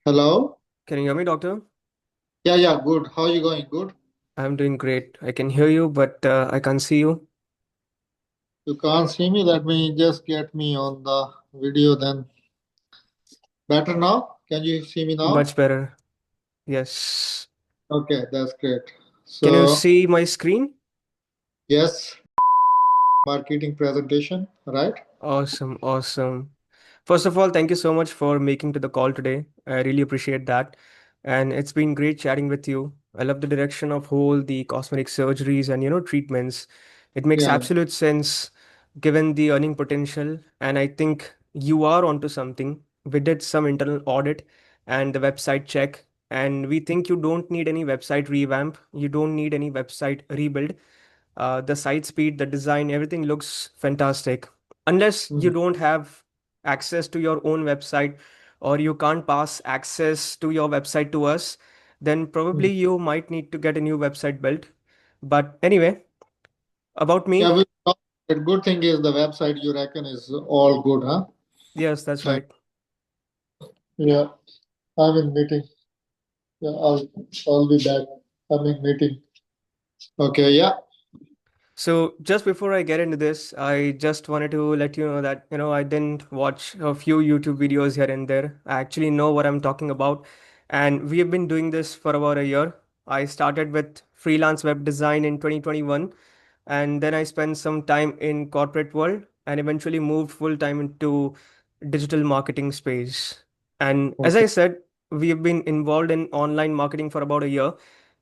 Hello? Can you hear me, doctor? Yeah, good. How are you going? Good. I'm doing great. I can hear you, but I can't see you. You can't see me. Let me just get me on the video then. Better now? Can you see me now? Much better. Yes. Okay, that's great. Can you So, see my screen? yes, marketing presentation, right? Awesome, awesome. First of all, thank you so much for making to the call today. I really appreciate that. And it's been great chatting with you. I love the direction of whole the cosmetic surgeries and treatments. It makes Yeah. absolute sense given the earning potential. And I think you are onto something. We did some internal audit and the website check. And we think you don't need any website revamp. You don't need any website rebuild. The site speed, the design, everything looks fantastic. Unless you Mhm. don't have access to your own website or you can't pass access to your website to us, then probably Mhm. you might need to get a new website built. But anyway, about Yeah, me, the good thing is the website you reckon is all good, huh? yes, that's Uh, right. yeah, I'm in meeting. Yeah, I'll be back. I'm in meeting. Okay, yeah. So just before I get into this, I just wanted to let you know that, I didn't watch a few YouTube videos here and there. I actually know what I'm talking about. And we have been doing this for about a year. I started with freelance web design in 2021, and then I spent some time in corporate world and eventually moved full time into digital marketing space. And as Okay. I said, we have been involved in online marketing for about a year,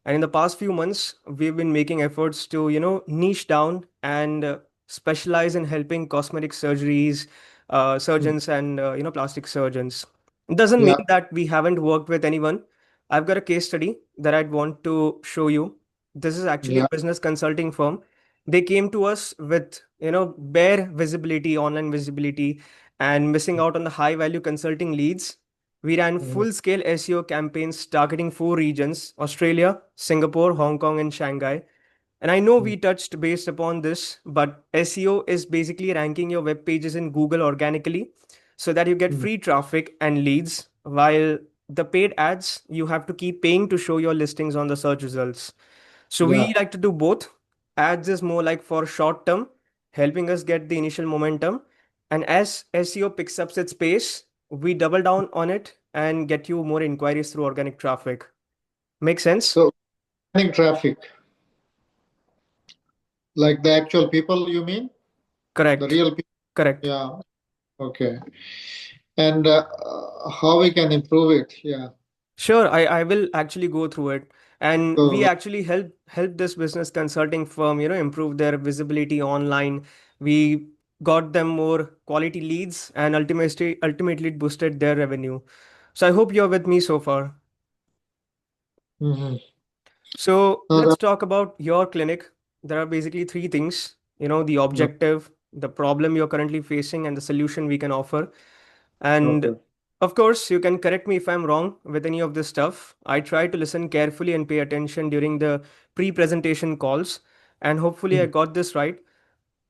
and in the past few months, we've been making efforts to, niche down and specialize in helping cosmetic surgeries, Mm. surgeons, and, plastic surgeons. It doesn't Yeah, mean that we haven't worked with anyone. I've got a case study that I'd want to show you. This is actually a yeah. business consulting firm. They came to us with, bare visibility, online visibility, and missing out on the high value consulting leads. We ran Mhm. full scale SEO campaigns targeting four regions: Australia, Singapore, Hong Kong, and Shanghai. And I know we touched based upon this, but SEO is basically ranking your web pages in Google organically so that you get Mhm. free traffic and leads, while the paid ads you have to keep paying to show your listings on the search results. So Yeah. we like to do both. Ads is more like for short term, helping us get the initial momentum. And as SEO picks up its pace, we double down on it and get you more inquiries through organic traffic. Make sense? So, running traffic, like the actual people, you mean? The Correct. real people? Correct. Yeah. Okay. And how we can improve it? Yeah. Sure, I will actually go through it. And we So, actually help this business consulting firm, improve their visibility online. We got them more quality leads and ultimately it boosted their revenue. So I hope you're with me so far. mhm. So No, let's talk about your clinic. There are basically three things, the objective, the problem you're currently facing, and the solution we can offer. And okay. of course, you can correct me if I'm wrong with any of this stuff. I try to listen carefully and pay attention during the pre-presentation calls, and hopefully I Mhm. got this right.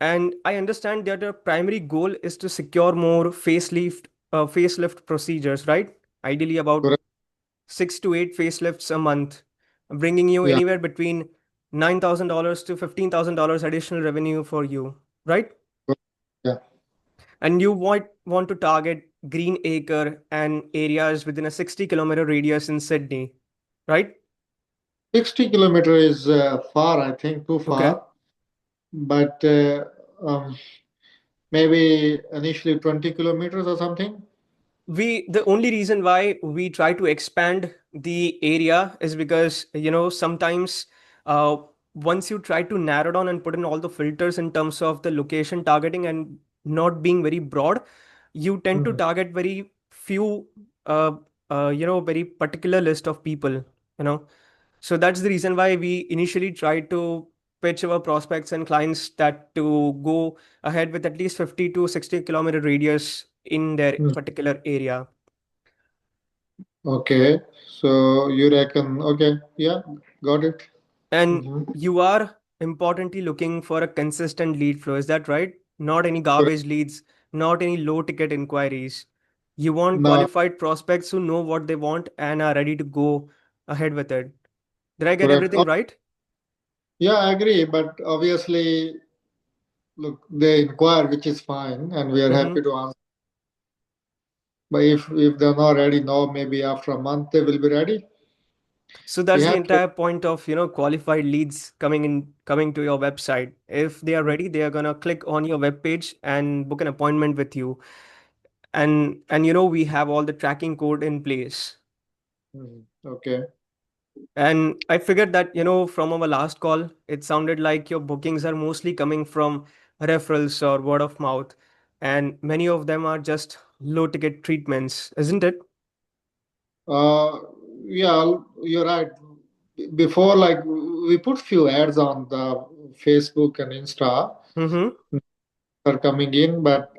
And I understand that the primary goal is to secure more facelift procedures, right? Ideally about Correct. 6 to 8 facelifts a month, bringing you Yeah. anywhere between $9,000 to $15,000 additional revenue for you, right? Correct. Yeah. And you want to target Green Acre and areas within a 60-kilometer radius in Sydney, right? 60 kilometer is far, I think, too Okay. far. But um, maybe initially 20 kilometers or something. The only reason why we try to expand the area is because sometimes uh, once you try to narrow down and put in all the filters in terms of the location targeting and not being very broad, you tend to Mhm. target very few uh, very particular list of people, so that's the reason why we initially try to pitch our prospects and clients that to go ahead with at least 50 to 60-kilometer radius in their Mhm. particular area. Okay. So you reckon, okay. Yeah. Got it. And Mhm. you are importantly looking for a consistent lead flow. Is that right? Not any Correct. garbage leads, not any low ticket inquiries. You want Now, qualified prospects who know what they want and are ready to go ahead with it. Did I get correct. everything Oh, right? yeah, I agree. But obviously, look, they inquire, which is fine, and we are Mm-hmm. happy to answer. But if they're not ready now, maybe after a month they will be ready. So We that's the have to. entire point of, qualified leads coming to your website. If they are ready, they are gonna click on your web page and book an appointment with you. And we have all the tracking code in place. Okay. And I figured that, from our last call, it sounded like your bookings are mostly coming from referrals or word of mouth, and many of them are just low ticket treatments, isn't it? Uh, yeah, you're right. Before, like we put few ads on the Facebook and Insta Mm-hmm. are coming in, but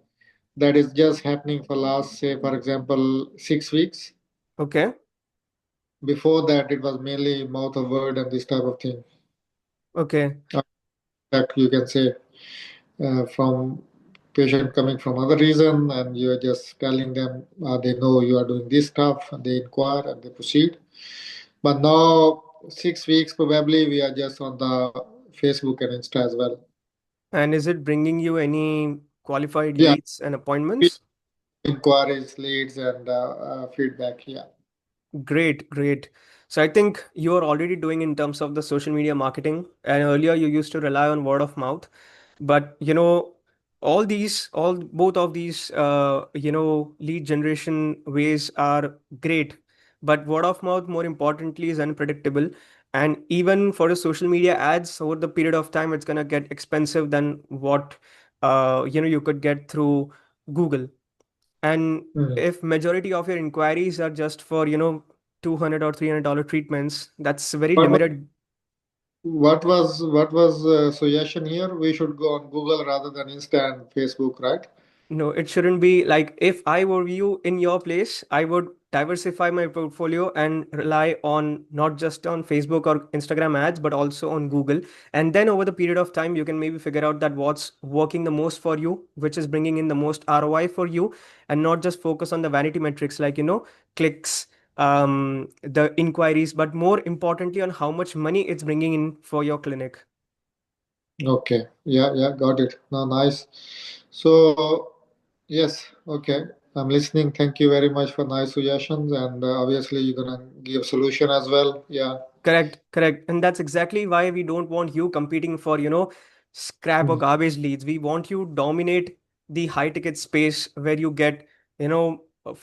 that is just happening for last, say, for example, 6 weeks. Okay. Before that, it was mainly mouth of word and this type of thing. Okay. That you can say from patient coming from other reason, and you are just telling them they know you are doing this stuff, and they inquire and they proceed. But now 6 weeks probably we are just on the Facebook and Insta as well. And is it bringing you any qualified Yeah, leads and appointments? inquiries, leads, and feedback. Yeah. Great, great. So I think you are already doing in terms of the social media marketing, and earlier you used to rely on word of mouth. But all both of these lead generation ways are great. But word of mouth, more importantly, is unpredictable. And even for the social media ads, over the period of time, it's gonna get expensive than what you could get through Google. And Mhm. if majority of your inquiries are just for, $200 or $300 treatments, that's very What limited. what was suggestion here? We should go on Google rather than Insta and Facebook, right? No, it shouldn't be like, if I were you in your place, I would diversify my portfolio and rely on not just on Facebook or Instagram ads, but also on Google. And then over the period of time, you can maybe figure out that what's working the most for you, which is bringing in the most ROI for you, and not just focus on the vanity metrics like, clicks, the inquiries, but more importantly on how much money it's bringing in for your clinic. Okay. Yeah, yeah, got it. No, nice. So, yes, okay. I'm listening. Thank you very much for nice suggestions, and obviously you're gonna give solution as well. Yeah. Correct, correct. And that's exactly why we don't want you competing for, scrap or Mm. garbage leads. We want you dominate the high ticket space where you get,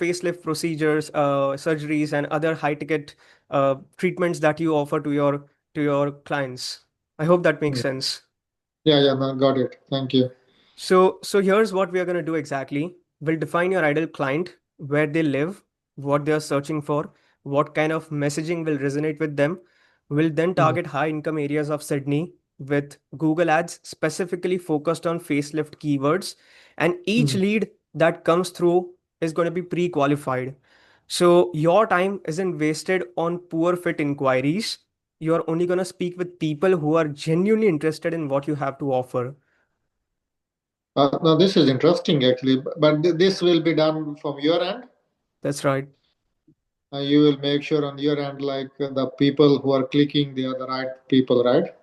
facelift procedures, surgeries, and other high ticket treatments that you offer to your clients. I hope that makes Mm. sense. Yeah, yeah, no, got it. Thank you. So here's what we are going to do exactly. We'll define your ideal client, where they live, what they are searching for, what kind of messaging will resonate with them. We'll then Mm. target high income areas of Sydney with Google Ads specifically focused on facelift keywords. And each Mm. lead that comes through is going to be pre qualified. So your time isn't wasted on poor fit inquiries. You're only going to speak with people who are genuinely interested in what you have to offer. Now this is interesting actually, but this will be done from your end. That's right. You will make sure on your end, like the people who are clicking, they are the right people, right?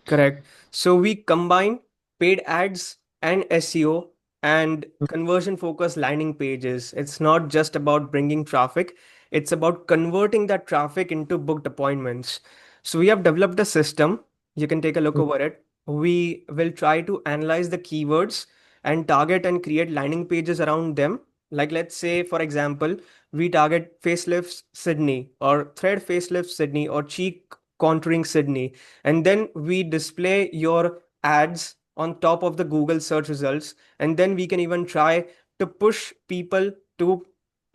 Correct. So we combine paid ads and SEO and conversion focused landing pages. It's not just about bringing traffic, it's about converting that traffic into booked appointments. So we have developed a system. You can take a look Mm. over it. We will try to analyze the keywords and target and create landing pages around them. Like, let's say, for example, we target facelifts Sydney or thread facelifts Sydney or cheek contouring Sydney, and then we display your ads on top of the Google search results, and then we can even try to push people to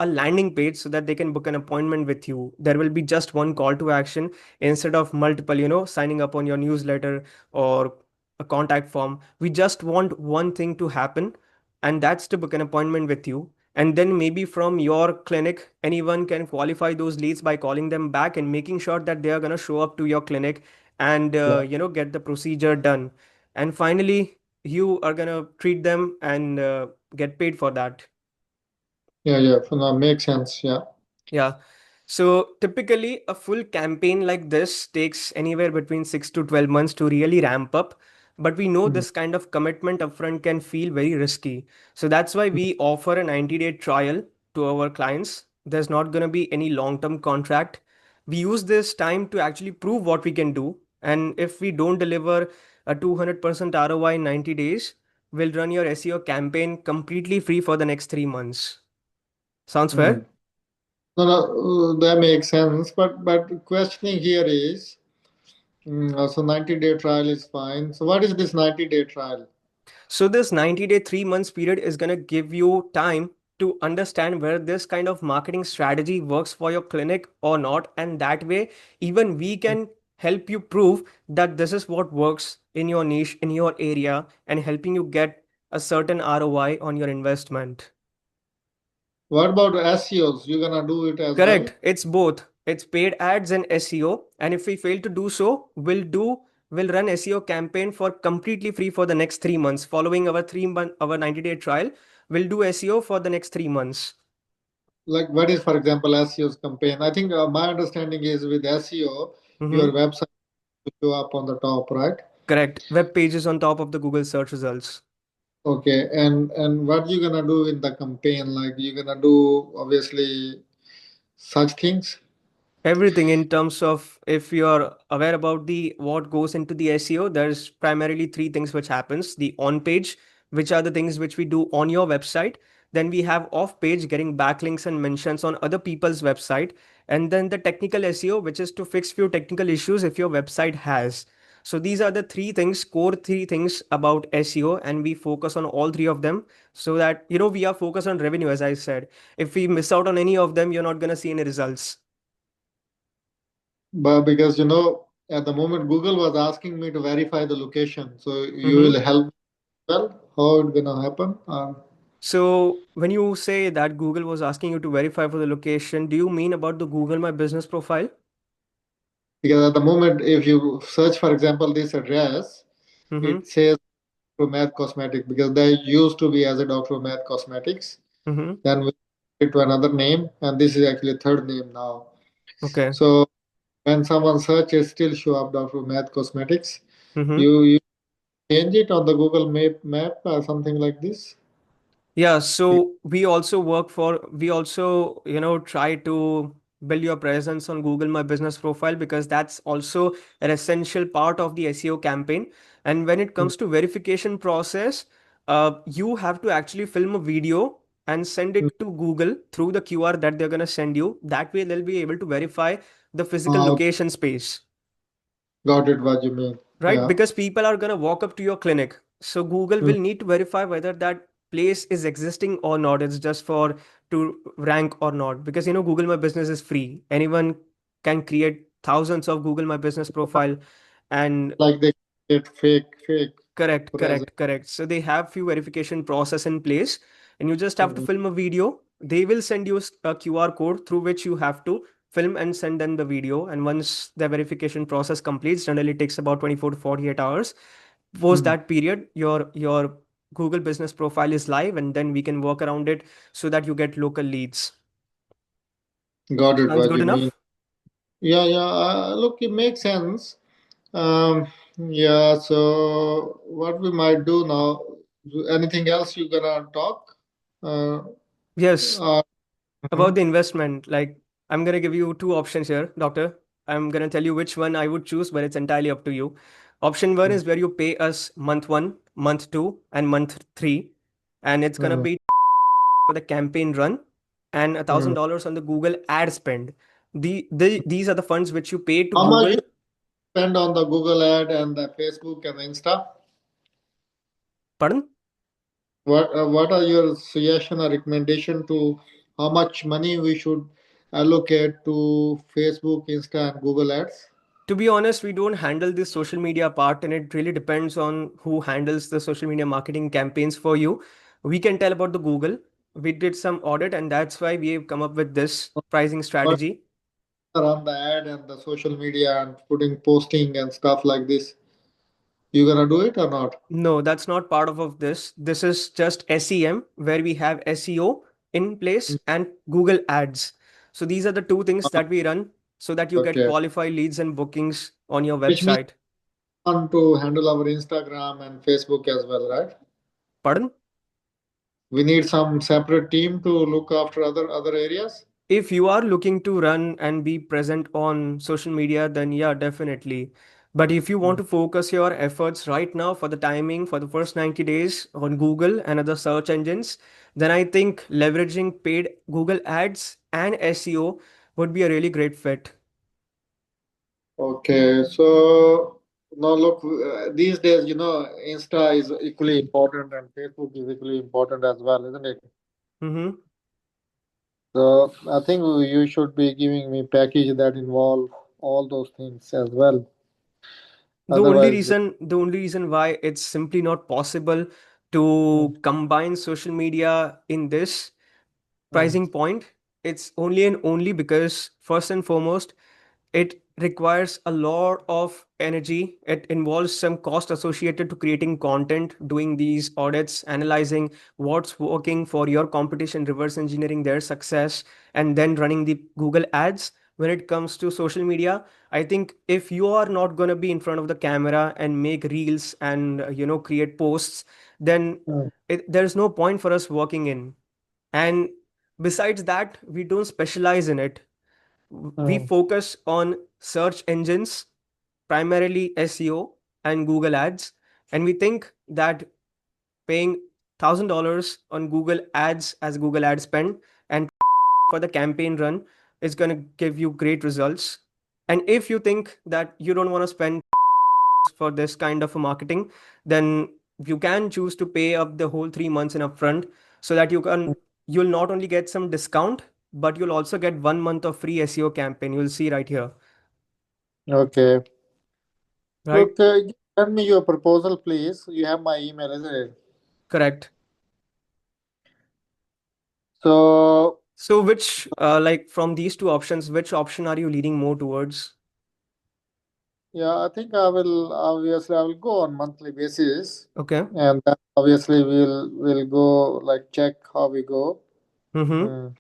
a landing page so that they can book an appointment with you. There will be just one call to action instead of multiple, signing up on your newsletter or a contact form. We just want one thing to happen, and that's to book an appointment with you. And then maybe from your clinic, anyone can qualify those leads by calling them back and making sure that they are going to show up to your clinic and Yeah. get the procedure done. And finally, you are going to treat them and get paid for that. Yeah, yeah. Makes sense. Yeah. Yeah. So typically, a full campaign like this takes anywhere between 6 to 12 months to really ramp up. But we know Mm, this kind of commitment upfront can feel very risky. So that's why we offer a 90-day trial to our clients. There's not going to be any long-term contract. We use this time to actually prove what we can do. And if we don't deliver a 200% ROI in 90 days, we'll run your SEO campaign completely free for the next 3 months. Sounds mm. fair? No, no, that makes sense. But questioning here is, so 90-day trial is fine. So what is this 90-day trial? So this 90-day, 3 months period is going to give you time to understand whether this kind of marketing strategy works for your clinic or not. And that way, even we can help you prove that this is what works in your niche, in your area, and helping you get a certain ROI on your investment. What about SEOs? You gonna do it as well? Correct. It's both. It's paid ads and SEO. And if we fail to do so, we'll run SEO campaign for completely free for the next 3 months. Following our 3 month our 90-day trial, we'll do SEO for the next 3 months. Like what is, for example, SEO's campaign? I think my understanding is with SEO, your Mm-hmm. website will show up on the top, right? Correct. Web pages on top of the Google search results. Okay, and what you gonna do in the campaign? Like you gonna do obviously such things. Everything in terms of, if you're aware about the what goes into the SEO, there's primarily three things which happens: the on page, which are the things which we do on your website; then we have off page, getting backlinks and mentions on other people's website; and then the technical SEO, which is to fix few technical issues if your website has. So these are the three things, core three things about SEO, and we focus on all three of them, so that we are focused on revenue. As I said, if we miss out on any of them, you're not going to see any results. But because at the moment Google was asking me to verify the location, so you Mm-hmm. will help well. How it gonna happen? So when you say that Google was asking you to verify for the location, do you mean about the Google My Business profile? Because at the moment, if you search, for example, this address, Mm-hmm. it says Dr. Math Cosmetics because they used to be as a Dr. Math Cosmetics. Mm-hmm. Then we changed it to another name, and this is actually third name now. Okay. So when someone searches, still show up Dr. Math Cosmetics. Mm-hmm. You change it on the Google map or something like this. Yeah, so we also, try to build your presence on Google My Business profile, because that's also an essential part of the SEO campaign. And when it Mm, comes to verification process, you have to actually film a video and send mm. it to Google through the QR that they're going to send you. That way they'll be able to verify the physical Uh, location space. got it. What you mean? Right? Yeah. Because people are going to walk up to your clinic. So Google Mm. will need to verify whether that place is existing or not. It's just for to rank or not. Because Google My Business is free. Anyone can create thousands of Google My Business profile. And Like they get fake correct, present. correct, correct. So they have few verification process in place, and you just have to Mm. film a video. They will send you a QR code through which you have to film and send them the video. And once the verification process completes, generally takes about 24 to 48 hours. Post Mm. that period, your Google business profile is live, and then we can work around it so that you get local leads. Got it. Sounds What good you mean? enough? Yeah, yeah. Look, it makes sense. Um, yeah. So what we might do now? Anything else you gonna talk? Uh, Yes. uh, About mhm, the investment, like, I'm gonna give you two options here, doctor. I'm gonna tell you which one I would choose, but it's entirely up to you. Option one mhm, is where you pay us month one, month two, and month three, and it's gonna mhm, be for the campaign run, and a thousand mhm. dollars on the Google ad spend. These are the funds which you pay to How much you Google. spend on the Google ad and the Facebook and Insta? Pardon? What are your suggestion or recommendation to how much money we should allocate to Facebook, Insta, and Google ads? To be honest, we don't handle this social media part, and it really depends on who handles the social media marketing campaigns for you. We can tell about the Google. We did some audit, and that's why we have come up with this pricing What strategy. around the ad and the social media and putting posting and stuff like this? You gonna do it or not? No, that's not part of this. This is just SEM, where we have SEO. in place and Google Ads. So these are the two things that we run so that you get Okay. qualified leads and bookings on your Which means website. on to handle our Instagram and Facebook as well, right? Pardon? We need some separate team to look after other areas. If you are looking to run and be present on social media, then yeah, definitely. But if you want Mm. to focus your efforts right now for the timing for the first 90 days on Google and other search engines, then I think leveraging paid Google ads and SEO would be a really great fit. Okay, so now look, these days, Insta is equally important and Facebook is equally important as well, isn't it? Mm-hmm. So I think you should be giving me package that involve all those things as well. Otherwise, The only reason why it's simply not possible mm, to combine social media in this mm, pricing point, it's only and only because first and foremost it requires a lot of energy. It involves some cost associated to creating content, doing these audits, analyzing what's working for your competition, reverse engineering their success, and then running the Google ads. When it comes to social media, I think if you are not going to be in front of the camera and make reels and create posts, then mm, there's no point for us working in. And besides that, we don't specialize in it. We mm. focus on search engines, primarily SEO and Google Ads. And we think that paying $1,000 on Google Ads as Google ad spend and for the campaign run is going to give you great results. And if you think that you don't want to spend for this kind of a marketing, then you can choose to pay up the whole 3 months in upfront so that you'll not only get some discount, but you'll also get 1 month of free SEO campaign. You'll see right here, Okay. right? Look, send me your proposal, please. You have my email, isn't it? Correct. So So which, like from these two options, which option are you leaning more towards? yeah, I think I will go on monthly basis, Okay. and then obviously we'll go like check how we go. Mm-hmm. Mm.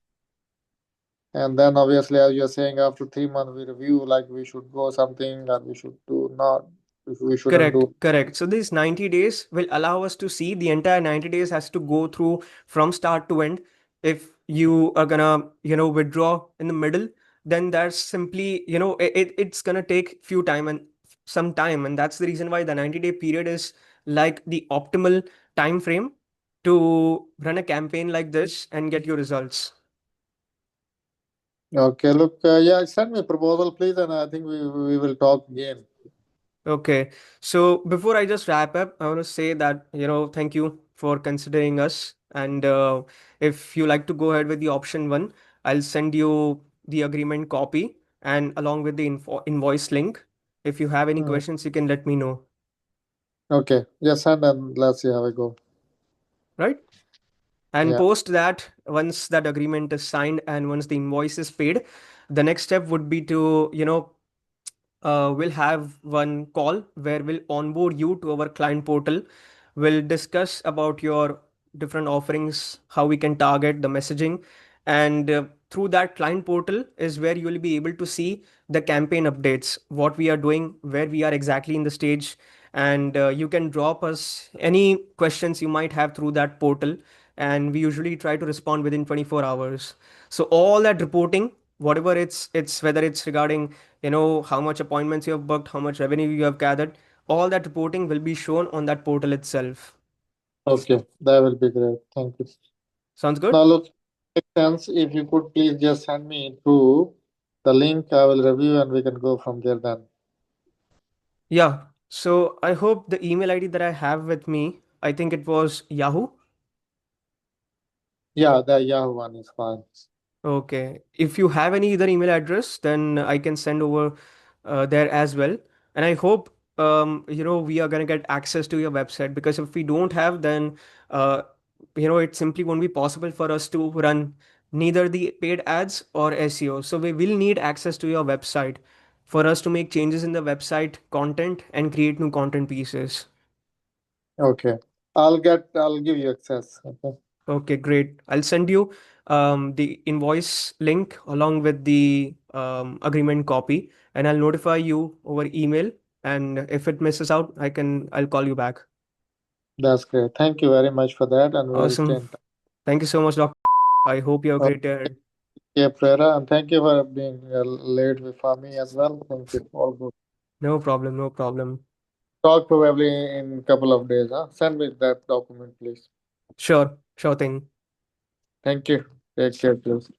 And then obviously, as you're saying, after 3 months we review like we should go something or we should do not, if we shouldn't Correct, do. correct. So these 90 days will allow us to see the entire 90 days has to go through from start to end. If you are gonna, withdraw in the middle, then that's simply, it's gonna take few time and some time. And that's the reason why the 90-day period is like the optimal time frame to run a campaign like this and get your results. Okay, look, yeah, send me a proposal, please, and I think we will talk again. Okay. So before I just wrap up, I want to say that, thank you for considering us. And if you like to go ahead with the option one, I'll send you the agreement copy and along with the invoice link. If you have any Mm. questions, you can let me know. Okay, just send and let's see how we go. Right? And Yeah. post that, once that agreement is signed and once the invoice is paid, the next step would be to, we'll have one call where we'll onboard you to our client portal. We'll discuss about your different offerings, how we can target the messaging, and through that client portal is where you will be able to see the campaign updates, what we are doing, where we are exactly in the stage, and you can drop us any questions you might have through that portal, and we usually try to respond within 24 hours. So all that reporting, whatever it's whether it's regarding how much appointments you have booked, how much revenue you have gathered, all that reporting will be shown on that portal itself. Okay, that will be great. Thank you. Sounds good. Now, look, makes sense. If you could please just send me through the link, I will review and we can go from there then. Yeah, so I hope the email ID that I have with me, I think it was Yahoo. Yeah, the Yahoo one is fine. Okay. If you have any other email address, then I can send over there as well. And I hope we are gonna get access to your website, because if we don't have, then uh, it simply won't be possible for us to run neither the paid ads or SEO. So we will need access to your website for us to make changes in the website content and create new content pieces. Okay. I'll give you access. Okay. Okay, great. I'll send you the invoice link along with the agreement copy, and I'll notify you over email. And if it misses out, I'll call you back. That's great. Thank you very much for that, and we'll stay Awesome. in touch. Thank you so much, Doctor. I hope you have a great day ahead. Okay, Prera, and thank you for being late for me as well. Thank you. All good. No problem. No problem. Talk probably in couple of days. Huh? Send me that document, please. Sure. Sure thing. Thank you. Take care, please.